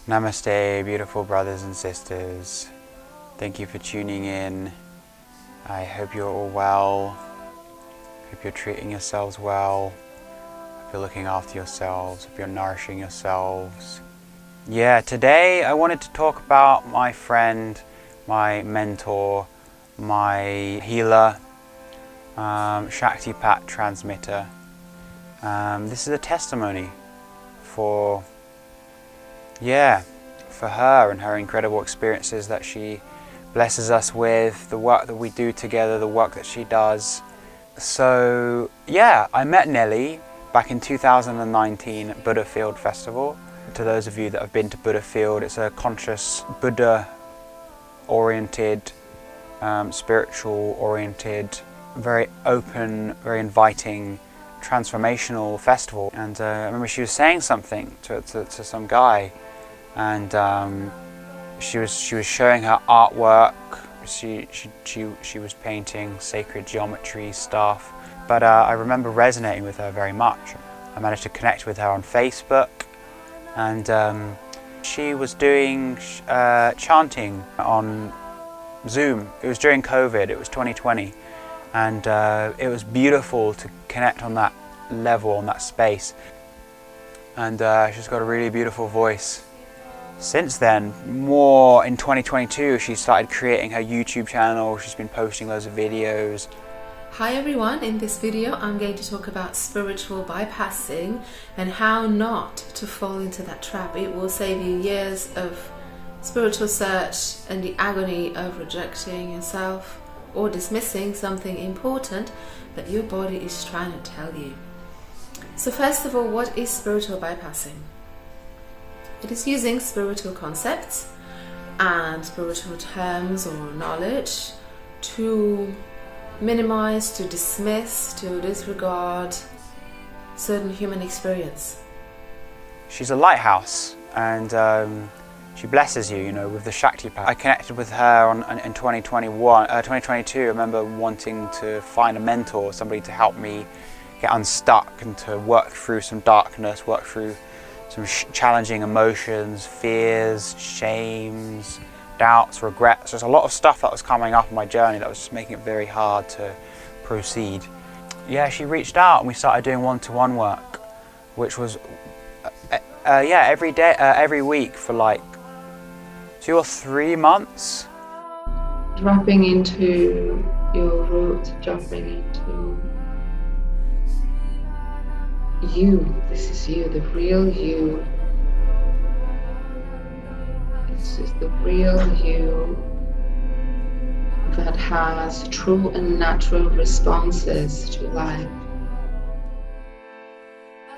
Namaste, beautiful brothers and sisters. Thank you for tuning in. I hope you're all well. Hope you're treating yourselves well. Hope you're looking after yourselves. Hope you're nourishing yourselves. Yeah, today I wanted to talk about my friend, my mentor, my healer, Shaktipat transmitter. This is a testimony for her and her incredible experiences that she blesses us with, the work that we do together, the work that she does. So yeah, I met Nellie back in 2019 at Buddha Field Festival. To those of you that have been to Buddha Field, it's a conscious Buddha oriented, spiritual oriented, very open, very inviting, transformational festival. And I remember she was saying something to some guy, and she was showing her artwork. She was painting sacred geometry stuff, but I remember resonating with her very much. I managed to connect with her on Facebook, and she was doing chanting on Zoom. It was during COVID, it was 2020, and it was beautiful to connect on that level, on that space. And she's got a really beautiful voice. Since then, more in 2022, she started creating her YouTube channel. She's been posting loads of videos. Hi everyone, in this video I'm going to talk about spiritual bypassing and how not to fall into that trap. It will save you years of spiritual search and the agony of rejecting yourself or dismissing something important that your body is trying to tell you. So first of all, what is spiritual bypassing? It is using spiritual concepts and spiritual terms or knowledge to minimize, to dismiss, to disregard certain human experience. She's a lighthouse, and she blesses you, with the Shaktipat. I connected with her in 2022. I remember wanting to find a mentor, somebody to help me get unstuck and to work through some darkness, work through some challenging emotions, fears, shames, doubts, regrets. There's a lot of stuff that was coming up on my journey that was just making it very hard to proceed. Yeah, she reached out and we started doing one-to-one work, which was every day, every week for like 2 or 3 months. Dropping into your roots, dropping into you. This is you, the real you. This is the real you that has true and natural responses to life.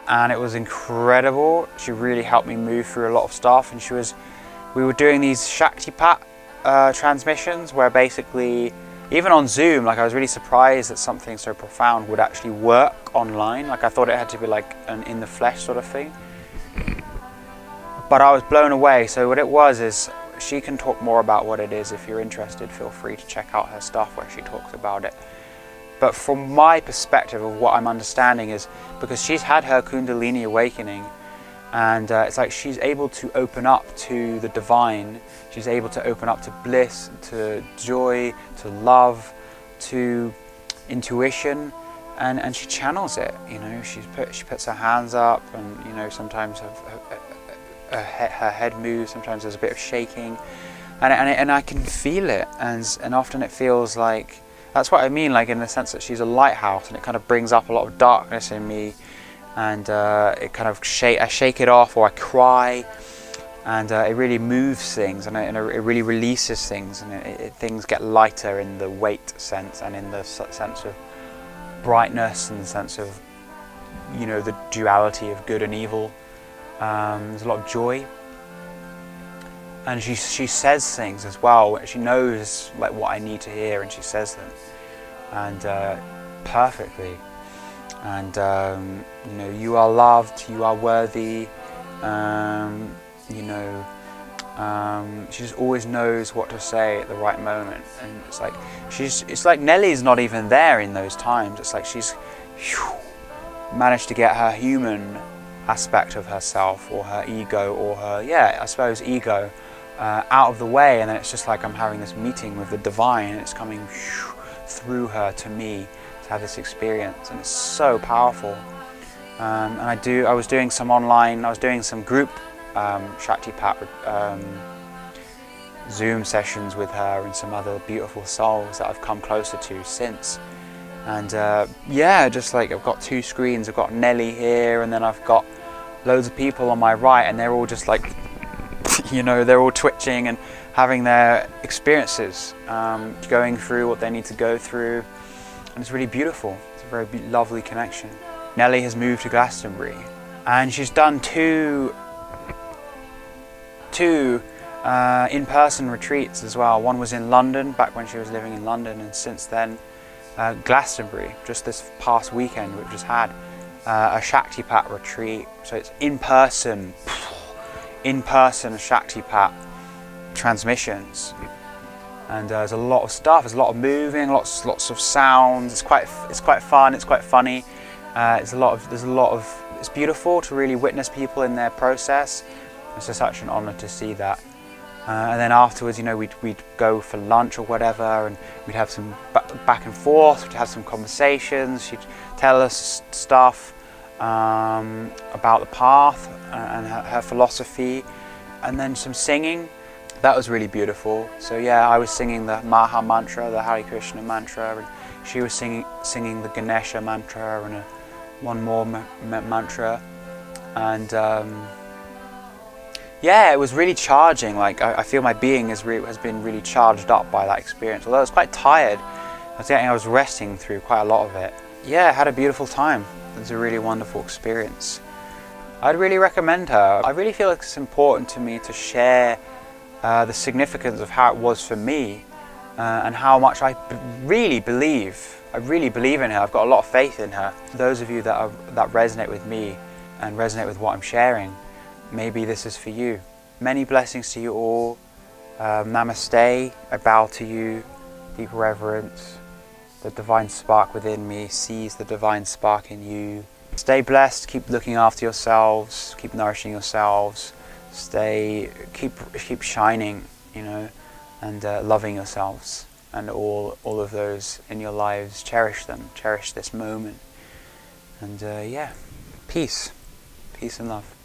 And it was incredible. She really helped me move through a lot of stuff, and we were doing these Shaktipat transmissions where basically, even on Zoom, I was really surprised that something so profound would actually work online. I thought it had to be like an in the flesh sort of thing. But I was blown away. So what it was is, she can talk more about what it is. If you're interested, feel free to check out her stuff where she talks about it. But from my perspective of what I'm understanding is, because she's had her Kundalini Awakening, and it's like she's able to open up to the divine. She's able to open up to bliss, to joy, to love, to intuition, and she channels it. She puts her hands up, and sometimes her head moves. Sometimes there's a bit of shaking, and I can feel it, and often it feels like, that's what I mean, in the sense that she's a lighthouse, and it kind of brings up a lot of darkness in me, and it kind of I shake it off, or I cry, and it really moves things, and it really releases things, and things get lighter in the weight sense, and in the sense of brightness, and the sense of the duality of good and evil. There's a lot of joy, and she says things as well. She knows what I need to hear, and she says them, and perfectly. And you are loved, you are worthy. She just always knows what to say at the right moment, and it's like Nellie's not even there in those times. It's like she's managed to get her human aspect of herself, or her ego, or her, I suppose ego, out of the way, and then it's just like I'm having this meeting with the divine, and it's coming through her to me to have this experience, and it's so powerful. And I was doing some group Shaktipat Zoom sessions with her and some other beautiful souls that I've come closer to since. And just like I've got two screens. I've got Nellie here, and then I've got loads of people on my right, and they're all just like, they're all twitching and having their experiences, going through what they need to go through, and it's really beautiful. It's a very lovely connection. Nellie has moved to Glastonbury, and she's done two in-person retreats as well. One was in London, back when she was living in London, and since then Glastonbury, just this past weekend we've just had a Shaktipat retreat. So it's in-person Shaktipat transmissions, and there's a lot of stuff, there's a lot of moving, lots of sounds. It's quite fun, it's quite funny. It's beautiful to really witness people in their process. It's just such an honor to see that. And then afterwards, we'd go for lunch or whatever, and we'd have some back and forth, we'd have some conversations. She'd tell us stuff about the path and her philosophy, and then some singing. That was really beautiful. So I was singing the Maha mantra, the Hare Krishna mantra, and she was singing the Ganesha mantra and one more mantra, and it was really charging. Like I feel my being has been really charged up by that experience. Although I was quite tired, I was resting through quite a lot of it. I had a beautiful time. It was a really wonderful experience. I'd really recommend her. I really feel like it's important to me to share the significance of how it was for me, and how much I really believe in her. I've got a lot of faith in her. Those of you that resonate with me and resonate with what I'm sharing, maybe this is for you. Many blessings to you all. Namaste. I bow to you. Deep reverence. The divine spark within me sees the divine spark in you. Stay blessed. Keep looking after yourselves. Keep nourishing yourselves. Keep shining, and loving yourselves, and all of those in your lives. Cherish them. Cherish this moment. And peace and love.